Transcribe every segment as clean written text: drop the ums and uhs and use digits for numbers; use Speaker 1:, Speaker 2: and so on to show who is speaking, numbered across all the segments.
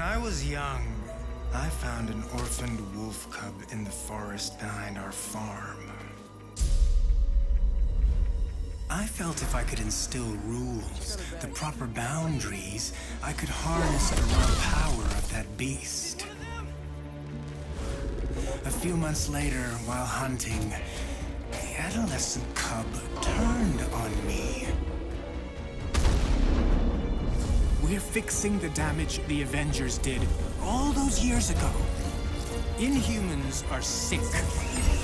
Speaker 1: I was young, I found an orphaned wolf cub in the forest behind our farm. I felt if I could instill rules, the proper boundaries, I could harness the raw power of that beast. A few months later, while hunting, the adolescent cub turned on me.
Speaker 2: We're fixing the damage the Avengers did all those years ago. Inhumans are sick.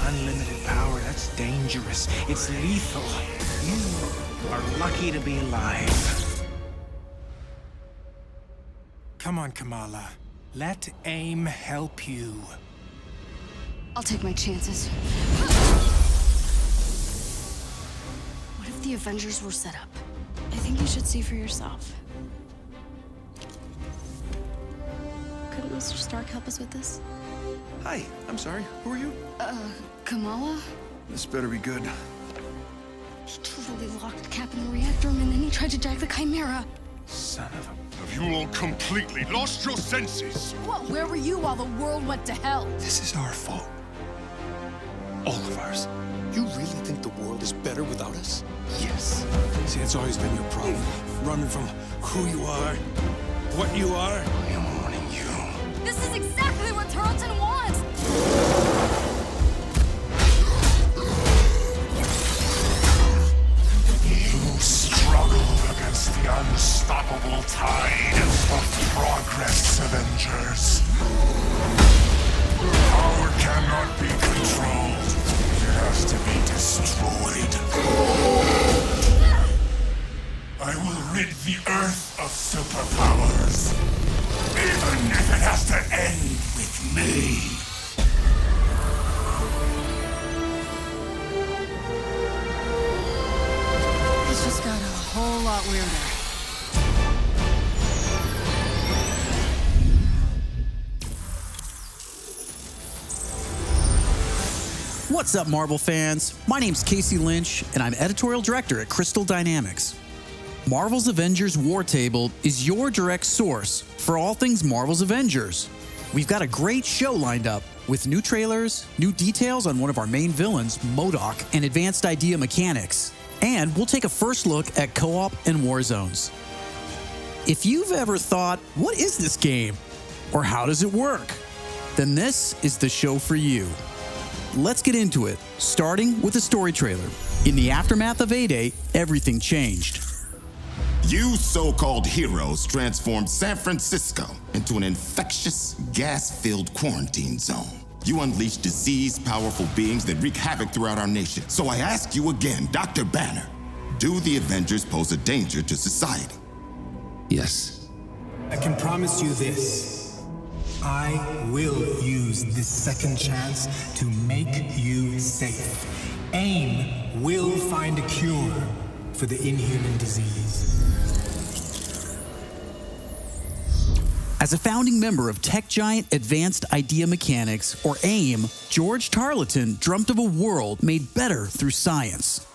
Speaker 1: Unlimited power, that's dangerous. It's lethal. You are lucky to be alive.
Speaker 2: Come on, Kamala. Let AIM help you.
Speaker 3: I'll take my chances. What if the Avengers were set up? I think you should see for yourself. Couldn't Mr. Stark help us with this?
Speaker 4: Hi, I'm sorry. Who are you?
Speaker 3: Kamala?
Speaker 4: This better be good.
Speaker 3: He totally locked Cap in the reactor room and then he tried to jack the Chimera.
Speaker 1: Son of a...
Speaker 5: Have you all completely lost your senses?
Speaker 6: What? Where were you while the world went to hell?
Speaker 4: This is our fault. All of ours. You really think the world is better without us? Yes. See, it's always been your problem. Running from who you are, what you are.
Speaker 1: I am warning you.
Speaker 6: This is exactly what Tarleton wants!
Speaker 5: You struggle against the unstoppable tide of progress, Avengers. Power cannot be controlled. It has to be destroyed. I will rid the Earth of superpowers, even if it has to end with me.
Speaker 6: It's just got a whole lot weirder.
Speaker 7: What's up, Marvel fans? My name's Casey Lynch, and I'm editorial director at Crystal Dynamics. Marvel's Avengers War Table is your direct source for all things Marvel's Avengers. We've got a great show lined up with new trailers, new details on one of our main villains, MODOK, and advanced idea mechanics. And we'll take a first look at co-op and war zones. If you've ever thought, what is this game? Or how does it work? Then this is the show for you. Let's get into it, starting with a story trailer. In the aftermath of A-Day, everything changed.
Speaker 8: You so-called heroes transformed San Francisco into an infectious, gas-filled quarantine zone. You unleashed disease-powerful beings that wreak havoc throughout our nation. So I ask you again, Dr. Banner, do the Avengers pose a danger to society?
Speaker 4: Yes.
Speaker 2: I can promise you this. I will use this second chance to make you safe. AIM will find a cure for the inhuman disease.
Speaker 7: As a founding member of tech giant Advanced Idea Mechanics, or AIM, George Tarleton dreamt of a world made better through science.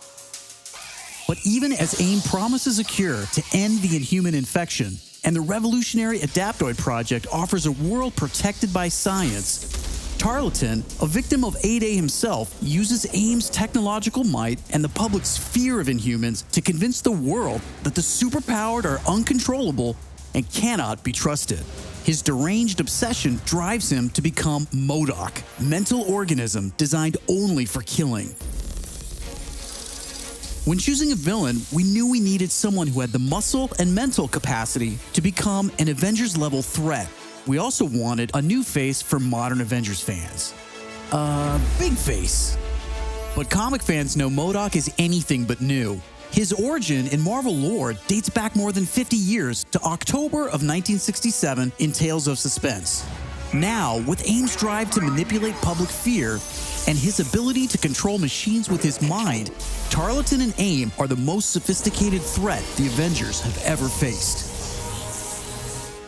Speaker 7: But even as AIM promises a cure to end the inhuman infection, and the revolutionary Adaptoid project offers a world protected by science, Tarleton, a victim of A-Day himself, uses AIM's technological might and the public's fear of Inhumans to convince the world that the superpowered are uncontrollable and cannot be trusted. His deranged obsession drives him to become MODOK, mental organism designed only for killing. When choosing a villain, we knew we needed someone who had the muscle and mental capacity to become an Avengers-level threat. We also wanted a new face for modern Avengers fans. Big face. But comic fans know MODOK is anything but new. His origin in Marvel lore dates back more than 50 years to October of 1967 in Tales of Suspense. Now, with AIM's drive to manipulate public fear and his ability to control machines with his mind, Tarleton and AIM are the most sophisticated threat the Avengers have ever faced.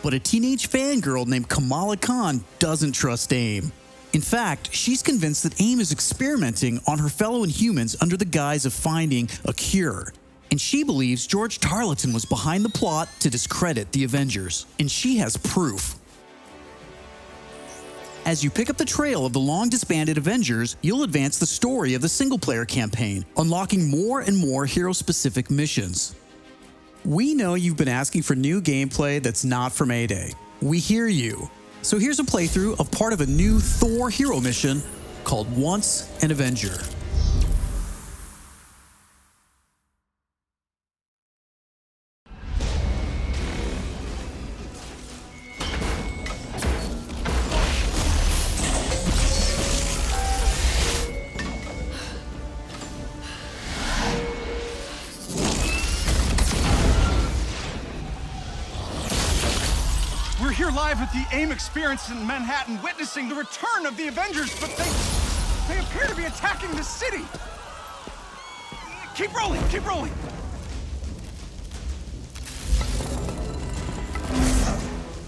Speaker 7: But a teenage fangirl named Kamala Khan doesn't trust AIM. In fact, she's convinced that AIM is experimenting on her fellow Inhumans under the guise of finding a cure. And she believes George Tarleton was behind the plot to discredit the Avengers. And she has proof. As you pick up the trail of the long-disbanded Avengers, you'll advance the story of the single-player campaign, unlocking more and more hero-specific missions. We know you've been asking for new gameplay that's not from A-Day. We hear you. So here's a playthrough of part of a new Thor hero mission called Once an Avenger.
Speaker 9: We're here live at the AIM experience in Manhattan, witnessing the return of the Avengers, but they appear to be attacking the city. Keep rolling, keep rolling.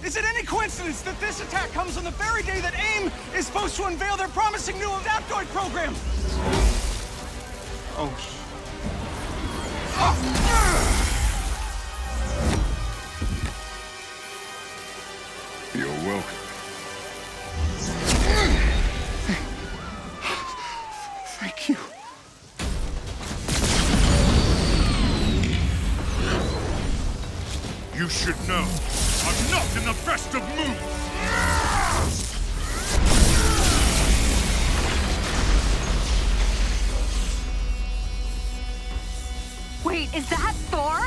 Speaker 9: Is it any coincidence that this attack comes on the very day that AIM is supposed to unveil their promising new Adaptoid program? Oh.
Speaker 5: You're welcome.
Speaker 9: Thank you.
Speaker 5: You should know, I'm not in the best of moods!
Speaker 6: Wait, is that Thor?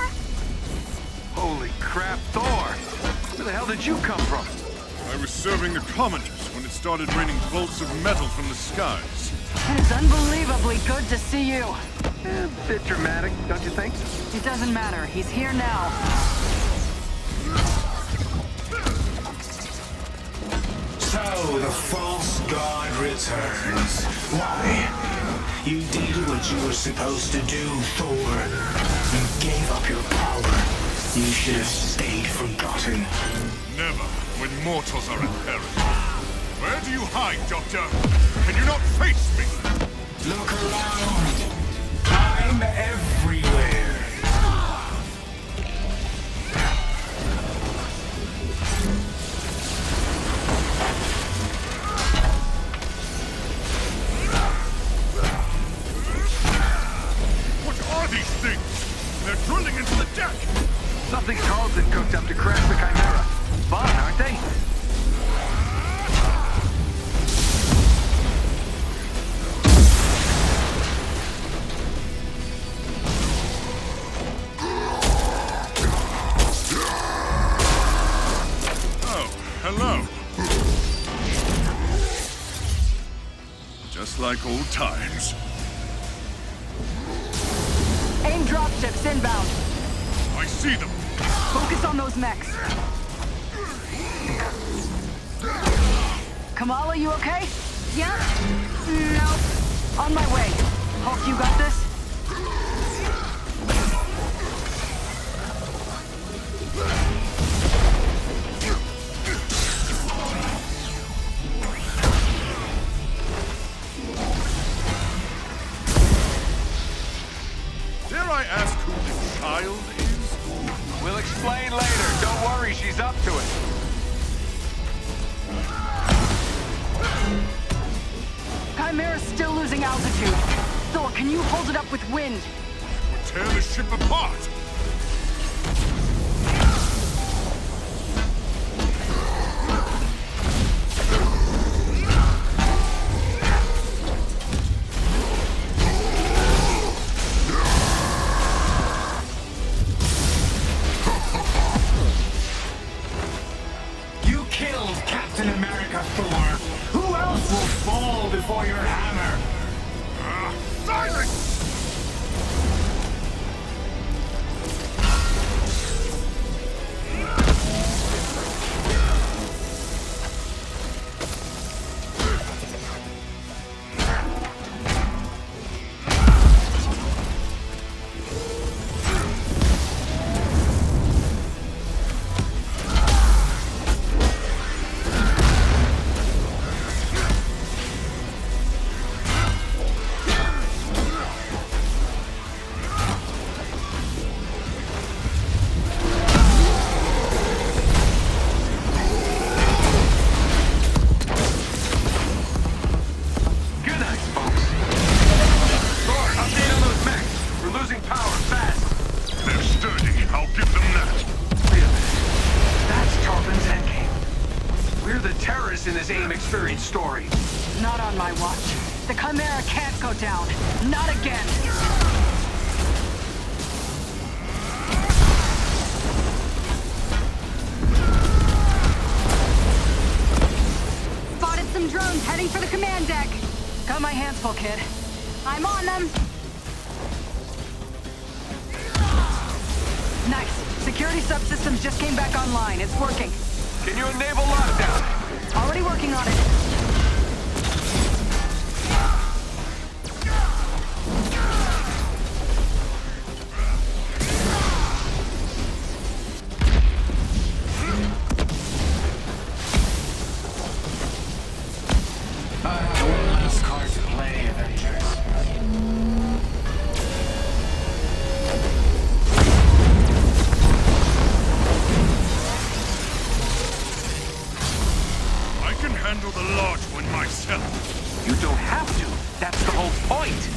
Speaker 9: Holy crap, Thor! Where the hell did you come from?
Speaker 5: I was serving the commoners when it started raining bolts of metal from the skies.
Speaker 6: It is unbelievably good to see you.
Speaker 9: A bit dramatic, don't you think?
Speaker 6: It doesn't matter. He's here now.
Speaker 1: So, the false god returns. Why? You did what you were supposed to do, Thor. You gave up your power. You should have stayed forgotten.
Speaker 5: Never, when mortals are in peril. Where do you hide, Doctor? Can you not face me?
Speaker 1: Look around. I'm everywhere.
Speaker 5: What are these things? They're drilling into the deck!
Speaker 9: Something Carlton cooked up to crash the Chimera. Fun, aren't they?
Speaker 5: Oh, hello. Just like old times.
Speaker 6: AIM dropships inbound.
Speaker 5: I see them.
Speaker 6: Focus on those mechs. Kamala, you okay? Yeah? No. On my way. Hulk, you got this?
Speaker 5: Dare I ask who the child is?
Speaker 9: We'll explain later. Don't worry, she's up to it.
Speaker 6: Chimera's still losing altitude. Thor, can you hold it up with wind?
Speaker 5: We'll tear the ship apart.
Speaker 1: You killed Captain America, Thor. Who else will fall before your hammer?
Speaker 5: Silence!
Speaker 10: We're the terrorists in this AIM experience story.
Speaker 6: Not on my watch. The Chimera can't go down. Not again.
Speaker 11: Spotted some drones heading for the command deck.
Speaker 6: Got my hands full, kid.
Speaker 11: I'm on them.
Speaker 6: Nice. Security subsystems just came back online. It's working.
Speaker 10: Can you enable lockdown?
Speaker 6: Already working on it.
Speaker 1: One last card to play, Avengers.
Speaker 5: I can handle the large one myself.
Speaker 10: You don't have to. That's the whole point.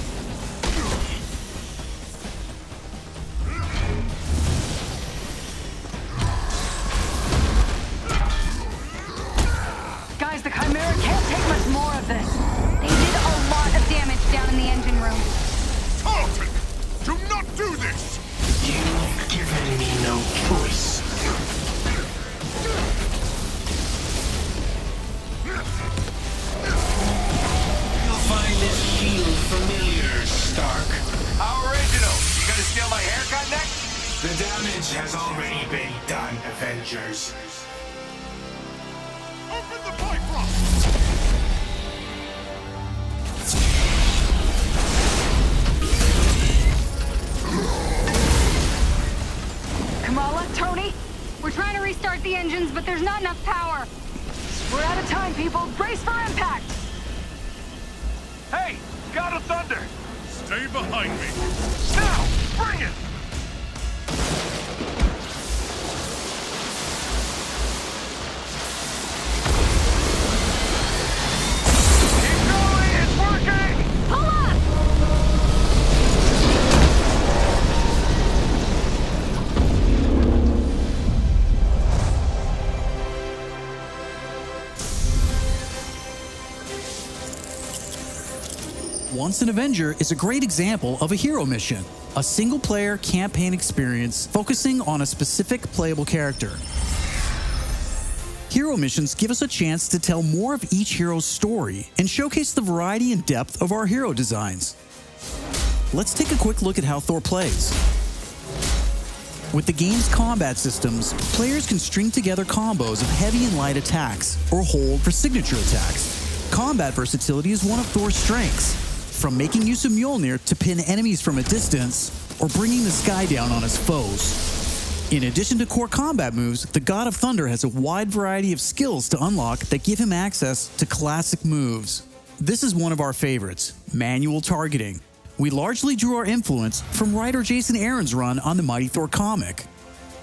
Speaker 6: Guys, the Chimera can't take much more of this.
Speaker 11: They did a lot of damage down in the engine room.
Speaker 5: Tarleton, do not do this!
Speaker 1: You've given me no choice. You'll find this shield familiar, Stark.
Speaker 10: How original. You gonna steal my haircut next?
Speaker 1: The damage has already been done, Avengers.
Speaker 5: Open the pipe rock!
Speaker 6: Kamala, Tony,
Speaker 11: We're trying to restart the engines, but there's not enough power.
Speaker 6: we're out of time, people. Brace for impact.
Speaker 10: Hey, God of Thunder.
Speaker 5: Stay behind me.
Speaker 10: Now, bring it. Keep going, it's working.
Speaker 11: Pull up!
Speaker 7: Once an Avenger is a great example of a hero mission, a single-player campaign experience focusing on a specific playable character. Hero missions give us a chance to tell more of each hero's story and showcase the variety and depth of our hero designs. Let's take a quick look at how Thor plays. With the game's combat systems, players can string together combos of heavy and light attacks, or hold for signature attacks. Combat versatility is one of Thor's strengths, from making use of Mjolnir to pin enemies from a distance, or bringing the sky down on his foes. In addition to core combat moves, the God of Thunder has a wide variety of skills to unlock that give him access to classic moves. This is one of our favorites, manual targeting. We largely drew our influence from writer Jason Aaron's run on the Mighty Thor comic.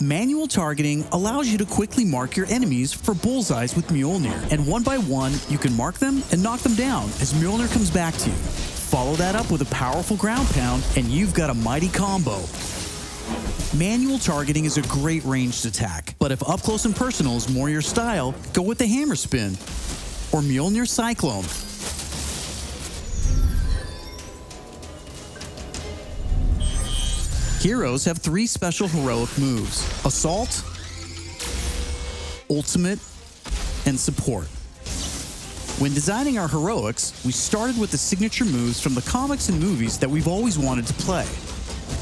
Speaker 7: Manual targeting allows you to quickly mark your enemies for bullseyes with Mjolnir, and one by one, you can mark them and knock them down as Mjolnir comes back to you. Follow that up with a powerful ground pound, and you've got a mighty combo. Manual targeting is a great ranged attack, but if up close and personal is more your style, go with the hammer spin or Mjolnir Cyclone. Heroes have 3 special heroic moves: Assault, Ultimate, and Support. When designing our heroics, we started with the signature moves from the comics and movies that we've always wanted to play.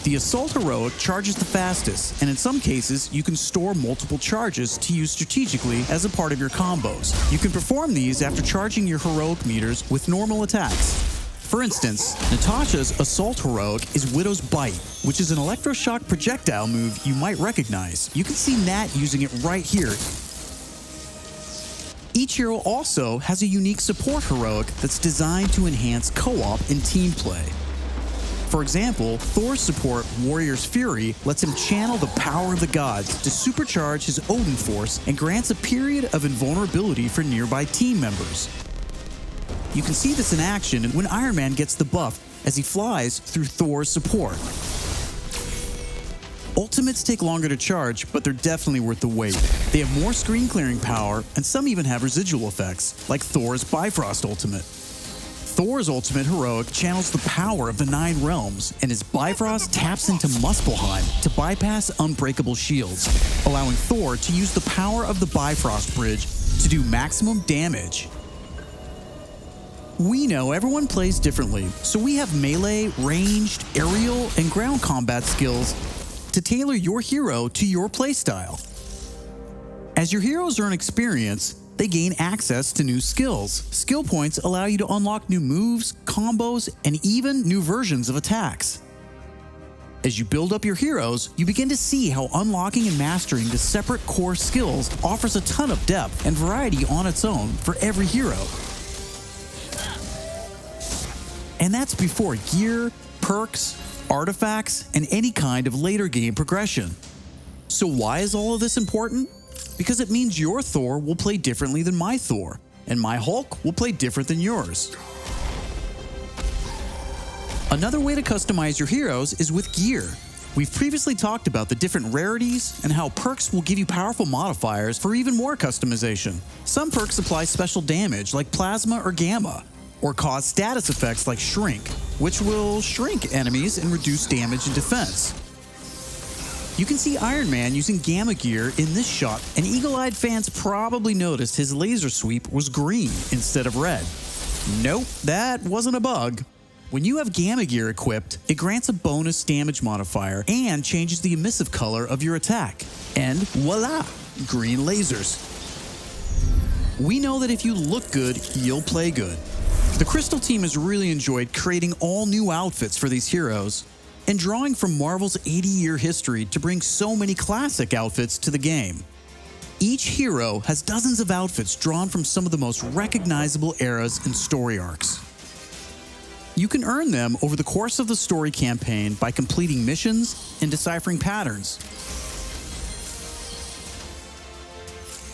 Speaker 7: The Assault heroic charges the fastest, and in some cases, you can store multiple charges to use strategically as a part of your combos. You can perform these after charging your heroic meters with normal attacks. For instance, Natasha's Assault heroic is Widow's Bite, which is an electroshock projectile move you might recognize. You can see Nat using it right here. Each hero also has a unique support heroic that's designed to enhance co-op and team play. For example, Thor's support, Warrior's Fury, lets him channel the power of the gods to supercharge his Odin force and grants a period of invulnerability for nearby team members. You can see this in action when Iron Man gets the buff as he flies through Thor's support. Ultimates take longer to charge, but they're definitely worth the wait. They have more screen clearing power, and some even have residual effects, like Thor's Bifrost Ultimate. Thor's Ultimate Heroic channels the power of the 9 realms, and his Bifrost taps into Muspelheim to bypass unbreakable shields, allowing Thor to use the power of the Bifrost Bridge to do maximum damage. We know everyone plays differently, so we have melee, ranged, aerial, and ground combat skills to tailor your hero to your playstyle. As your heroes earn experience, they gain access to new skills. Skill points allow you to unlock new moves, combos, and even new versions of attacks. As you build up your heroes, you begin to see how unlocking and mastering the separate core skills offers a ton of depth and variety on its own for every hero. And that's before gear, perks, artifacts, and any kind of later game progression. So why is all of this important? Because it means your Thor will play differently than my Thor, and my Hulk will play different than yours. Another way to customize your heroes is with gear. We've previously talked about the different rarities and how perks will give you powerful modifiers for even more customization. Some perks apply special damage like plasma or gamma, or cause status effects like shrink, which will shrink enemies and reduce damage and defense. You can see Iron Man using gamma gear in this shot, and eagle-eyed fans probably noticed his laser sweep was green instead of red. Nope, that wasn't a bug. When you have gamma gear equipped, it grants a bonus damage modifier and changes the emissive color of your attack. And voila, green lasers. We know that if you look good, you'll play good. The Crystal team has really enjoyed creating all new outfits for these heroes, and drawing from Marvel's 80-year history to bring so many classic outfits to the game. Each hero has dozens of outfits drawn from some of the most recognizable eras and story arcs. You can earn them over the course of the story campaign by completing missions and deciphering patterns.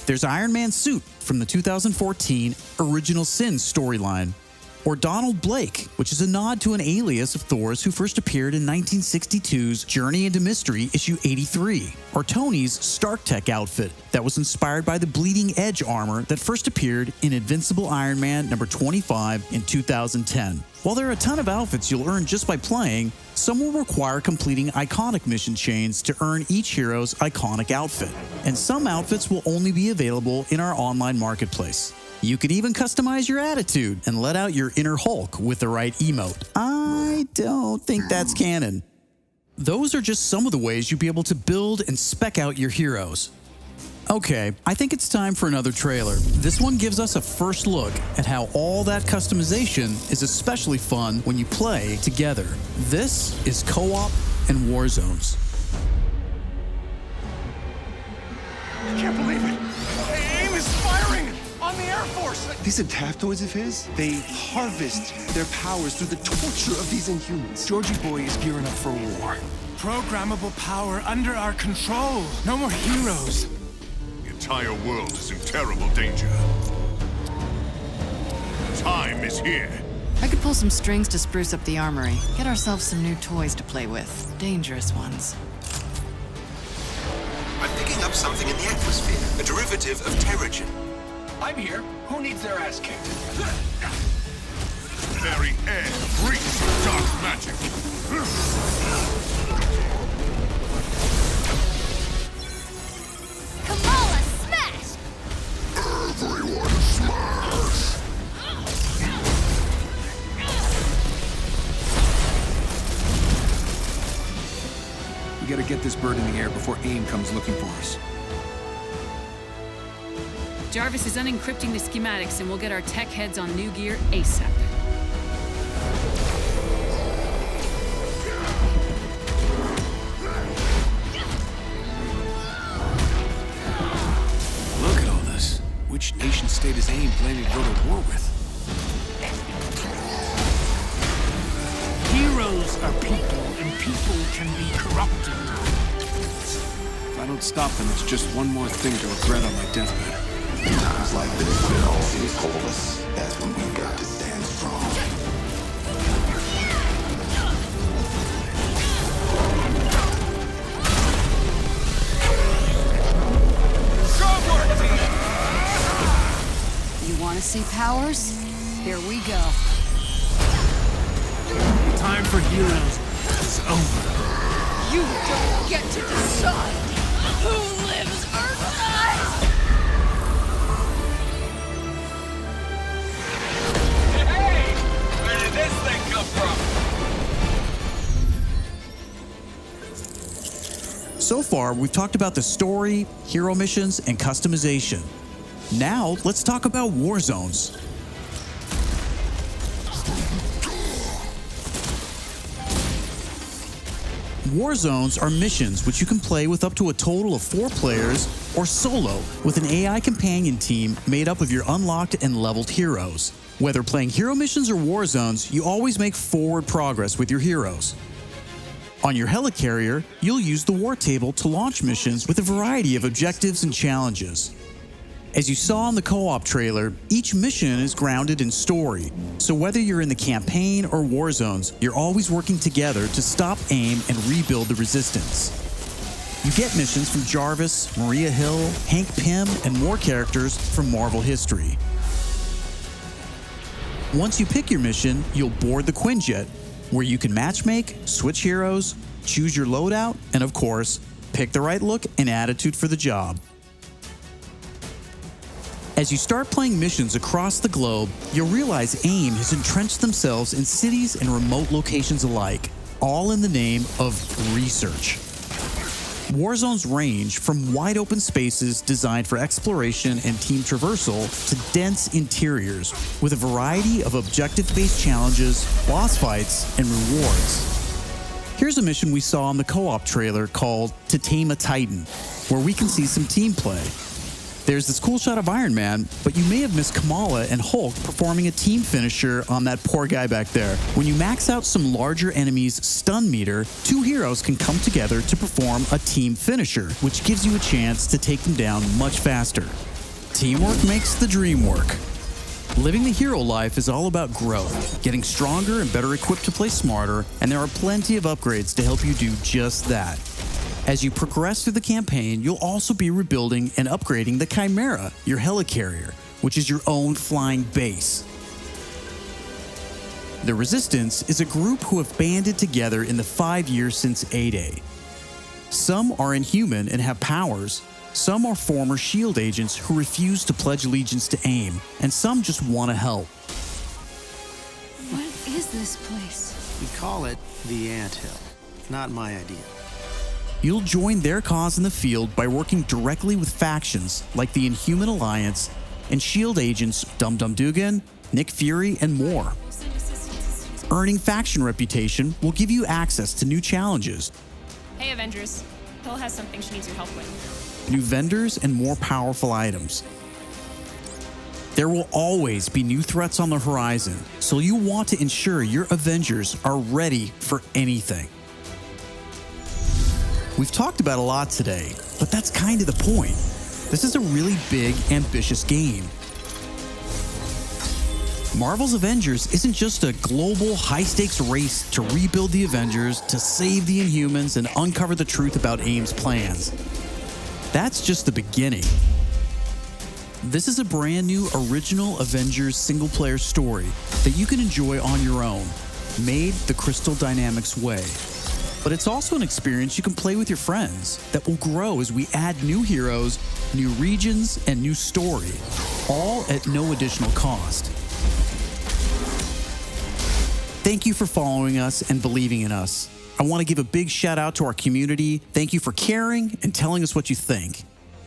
Speaker 7: There's Iron Man's suit from the 2014 Original Sin storyline, or Donald Blake, which is a nod to an alias of Thor's who first appeared in 1962's Journey into Mystery issue 83, or Tony's Stark Tech outfit that was inspired by the Bleeding Edge armor that first appeared in Invincible Iron Man number 25 in 2010. While there are a ton of outfits you'll earn just by playing, some will require completing iconic mission chains to earn each hero's iconic outfit, and some outfits will only be available in our online marketplace. You can even customize your attitude and let out your inner Hulk with the right emote. I don't think that's canon. Those are just some of the ways you'll be able to build and spec out your heroes. Okay, I think it's time for another trailer. This one gives us a first look at how all that customization is especially fun when you play together. This is Co-op and Warzones.
Speaker 9: I can't believe it! AIM is firing on the Air Force!
Speaker 12: These adaptoids of his, they harvest their powers through the torture of these Inhumans.
Speaker 2: Georgie Boy is gearing up for war. Programmable power under our control. No more heroes.
Speaker 10: The entire world is in terrible danger. Time is here.
Speaker 13: I could pull some strings to spruce up the armory. Get ourselves some new toys to play with. Dangerous ones.
Speaker 14: I'm picking up something in the atmosphere. A derivative of Terrigen.
Speaker 1: I'm here. Who needs their ass kicked?
Speaker 10: Very air breathes dark magic.
Speaker 11: Kamala, smash!
Speaker 5: Everyone smash!
Speaker 12: We gotta get this bird in the air before AIM comes looking for us.
Speaker 15: Jarvis is unencrypting the schematics and we'll get our tech heads on new gear ASAP.
Speaker 12: Look at all this. Which nation state is AIM planning to go to war with?
Speaker 2: Heroes are people, and people can be corrupted.
Speaker 12: If I don't stop them, it's just one more thing to regret on my deathbed.
Speaker 8: In times like this, when all things hold us, that's when we've got to stand strong.
Speaker 6: Want to see powers? Here we go.
Speaker 2: Time for heroes is over.
Speaker 16: You don't get to decide who lives or dies!
Speaker 17: Hey! Where did this thing come from?
Speaker 7: So far, we've talked about the story, hero missions, and customization. Now, let's talk about war zones. War zones are missions which you can play with up to a total of 4 players or solo with an AI companion team made up of your unlocked and leveled heroes. Whether playing hero missions or war zones, you always make forward progress with your heroes. On your helicarrier, you'll use the war table to launch missions with a variety of objectives and challenges. As you saw in the co-op trailer, each mission is grounded in story, so whether you're in the campaign or war zones, you're always working together to stop AIM and rebuild the resistance. You get missions from Jarvis, Maria Hill, Hank Pym, and more characters from Marvel history. Once you pick your mission, you'll board the Quinjet, where you can matchmake, switch heroes, choose your loadout, and of course, pick the right look and attitude for the job. As you start playing missions across the globe, you'll realize AIM has entrenched themselves in cities and remote locations alike, all in the name of research. War zones range from wide open spaces designed for exploration and team traversal to dense interiors with a variety of objective-based challenges, boss fights, and rewards. Here's a mission we saw in the co-op trailer called To Tame a Titan, where we can see some team play. There's this cool shot of Iron Man, but you may have missed Kamala and Hulk performing a team finisher on that poor guy back there. When you max out some larger enemies' stun meter, 2 heroes can come together to perform a team finisher, which gives you a chance to take them down much faster. Teamwork makes the dream work. Living the hero life is all about growth, getting stronger and better equipped to play smarter, and there are plenty of upgrades to help you do just that. As you progress through the campaign, you'll also be rebuilding and upgrading the Chimera, your helicarrier, which is your own flying base. The Resistance is a group who have banded together in the 5 years since A-Day. Some are inhuman and have powers, some are former SHIELD agents who refuse to pledge allegiance to AIM, and some just want to help.
Speaker 3: What is this place?
Speaker 18: We call it the Anthill. Not my idea.
Speaker 7: You'll join their cause in the field by working directly with factions like the Inhuman Alliance and SHIELD agents Dum Dum Dugan, Nick Fury, and more. Earning faction reputation will give you access to new challenges,
Speaker 19: Hey, Avengers. Hill has something she needs your help with.
Speaker 7: new vendors, and more powerful items. There will always be new threats on the horizon, so you want to ensure your Avengers are ready for anything. We've talked about a lot today, but that's kind of the point. This is a really big, ambitious game. Marvel's Avengers isn't just a global, high-stakes race to rebuild the Avengers, to save the Inhumans, and uncover the truth about AIM's plans. That's just the beginning. This is a brand new original Avengers single-player story that you can enjoy on your own, made the Crystal Dynamics way. But it's also an experience you can play with your friends that will grow as we add new heroes, new regions, and new story, all at no additional cost. Thank you for following us and believing in us. I want to give a big shout out to our community. Thank you for caring and telling us what you think.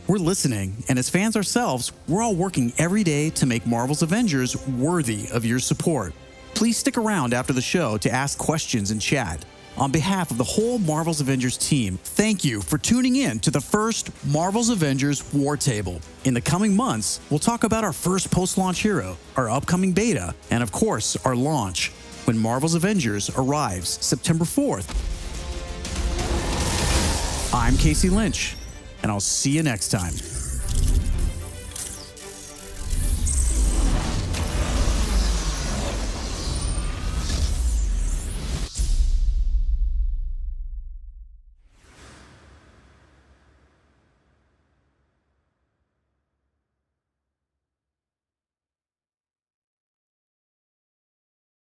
Speaker 7: We're listening, and as fans ourselves, we're all working every day to make Marvel's Avengers worthy of your support. Please stick around after the show to ask questions and chat. On behalf of the whole Marvel's Avengers team, thank you for tuning in to the first Marvel's Avengers War Table. In the coming months, we'll talk about our first post-launch hero, our upcoming beta, and of course, our launch, when Marvel's Avengers arrives September 4th. I'm Casey Lynch, and I'll see you next time.